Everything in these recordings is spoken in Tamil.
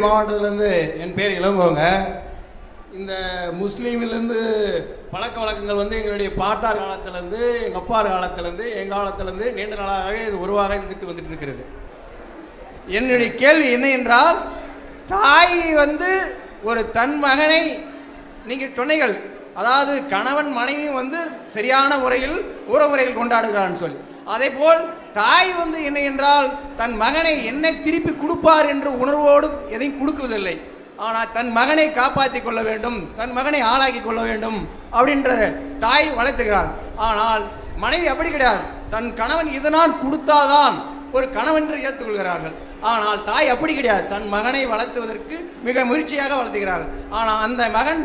மாவட்டத்திலேருந்து என் பேர் இளங்கோங்க. இந்த முஸ்லீமிலேருந்து பழக்க வழக்கங்கள் எங்களுடைய பாட்டார் காலத்திலேருந்து, எங்கள் அப்பார் காலத்திலேருந்து, எங்கள் காலத்திலேருந்து நீண்ட நாளாகவே இது உருவாக இருந்துட்டு வந்துட்டு இருக்கிறது. என்னுடைய கேள்வி என்ன என்றால், தாய் ஒரு தன் மகனை நீங்கள் சொன்னீர்கள், அதாவது கணவன் மனைவி சரியான முறையில் உறவுமுறையில் கொண்டாடுகிறான்னு சொல்லி, அதே போல் தாய் என்ன என்றால் தன் மகனை என்ன திருப்பி கொடுப்பார் என்ற உணர்வோடு எதையும் கொடுக்குவதில்லை. ஆனால் தன் மகனை காப்பாற்றி கொள்ள வேண்டும், தன் மகனை ஆளாக்கி கொள்ள வேண்டும் அப்படின்ற தாய் வளர்த்துகிறாள். ஆனால் மனைவி அப்படி கிடையாது. தன் கணவன் இதனால் கொடுத்தாதான் ஒரு கணவன் என்று ஏற்றுக்கொள்கிறார்கள். ஆனால் தாய் அப்படி கிடையாது. தன் மகனை வளர்த்துவதற்கு மிக முயற்சியாக வளர்த்துகிறார்கள். ஆனால் அந்த மகன்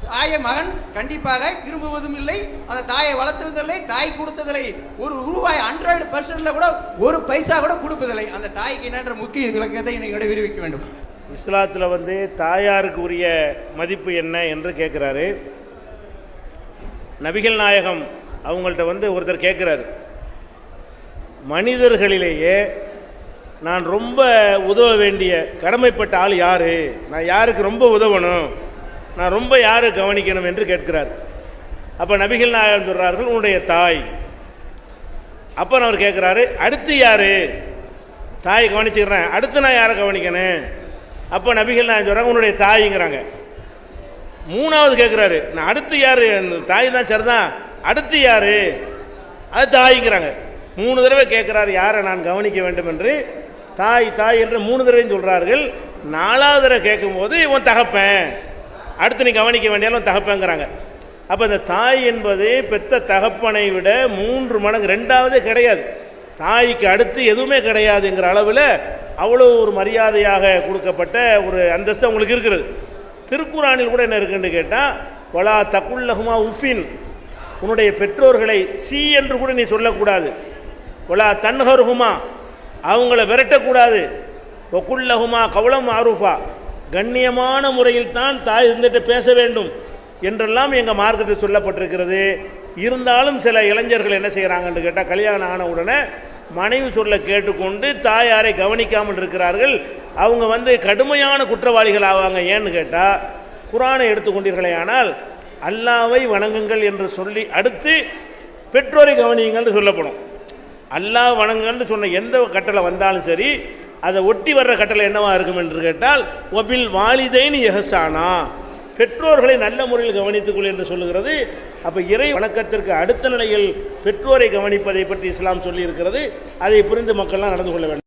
தாயை மகன் கண்டிப்பாக விரும்புவதும் இல்லை, அந்த தாயை வளர்த்துவதில்லை, தாய் கொடுத்ததில்லை. ஒரு ரூபாய் 100% கூட ஒரு பைசா கூட கொடுப்பதில்லை. அந்த தாய்க்கு என்னென்ற முக்கிய விளக்கத்தை இன்னைக்கு விரிவிக்க வேண்டும். இஸ்லாத்தில் தாயாருக்கு உரிய மதிப்பு என்ன என்று கேட்குறாரு. நபிகள் நாயகம் அவங்கள்ட்ட ஒருத்தர் கேட்குறாரு, மனிதர்களிலேயே நான் ரொம்ப உதவ வேண்டிய கடமைப்பட்ட ஆள் யார், நான் யாருக்கு ரொம்ப உதவணும், நான் ரொம்ப யாரை கவனிக்கணும் என்று கேட்கிறார். அப்போ நபிகள் நாயகம் சொல்கிறார்கள், உன்னுடைய தாய். அப்போ அவர் கேட்குறாரு, அடுத்து யார்? தாயை கவனிச்சுக்கிறேன், அடுத்து நான் யாரை கவனிக்கணும்? அப்போ நபிகள் நாயகம் சொல்கிறாங்க, உன்னுடைய தாய்ங்கிறாங்க. மூணாவது கேட்குறாரு, நான் அடுத்து யார்? தாய் தான் சரிதான், அடுத்து யார்? அது தாய்ங்கிறாங்க. 3 தடவை கேட்குறாரு யாரை நான் கவனிக்க வேண்டும் என்று. தாய் தாய் என்று 3 தடவையும் சொல்கிறார்கள். 4வது தடவை கேட்கும்போது இவன் தகப்பேன், அடுத்து நீ கவனிக்க வேண்டியாலும் தகப்பேங்கிறாங்க. அப்போ இந்த தாய் என்பது பெத்த தகப்பனை விட 3 மடங்கு, 2வது கிடையாது. தாய்க்கு அடுத்து எதுவுமே கிடையாதுங்கிற அளவில் அவ்வளோ ஒரு மரியாதையாக கொடுக்கப்பட்ட ஒரு அந்தஸ்து அவங்களுக்கு இருக்கிறது. திருக்குறானில் கூட என்ன இருக்குன்னு கேட்டால், வலா தக்குல்லஹுமா உஃபின், உன்னுடைய பெற்றோர்களை சி என்று கூட நீ சொல்லக்கூடாது. வலா தன்ஹருஹுமா, அவங்கள விரட்டக்கூடாது. ஒக்குல்லஹுமா கவலம் ஆரூஃபா, கண்ணியமான முறையில் தான் தாய் இருந்துட்டு பேச வேண்டும் என்றெல்லாம் எங்கள் மார்க்கத்தில் சொல்லப்பட்டிருக்கிறது. இருந்தாலும் சில இளைஞர்கள் என்ன செய்கிறாங்கன்னு கேட்டால், கல்யாணம் ஆன உடனே மனைவி சொல்ல கேட்டுக்கொண்டு தாயாரை கவனிக்காமல் இருக்கிறார்கள். அவங்க கடுமையான குற்றவாளிகள் ஆவாங்க. ஏன்னு கேட்டால், குர்ஆனை எடுத்துக்கொண்டீர்களே ஆனால் அல்லாவை வணங்குங்கள் என்று சொல்லி அடுத்து பெற்றோரை கவனியுங்கள்னு சொல்லப்படும். அல்லாஹ் வணங்குங்கள்னு சொன்ன எந்த கட்டளை வந்தாலும் சரி, அதை ஒட்டி வர்ற கட்டளை என்னவா இருக்கும் என்று கேட்டால், ஒபில் வாலிதைன் எஹசானா, பெற்றோர்களை நல்ல முறையில் கவனித்துக்கொள் என்று சொல்லுகிறது. அப்போ இறை வணக்கத்திற்கு அடுத்த நிலையில் பெற்றோரை கவனிப்பதை பற்றி இஸ்லாம் சொல்லி இருக்கிறது. அதை புரிந்து மக்கள்லாம் நடந்து கொள்ள வேண்டும்.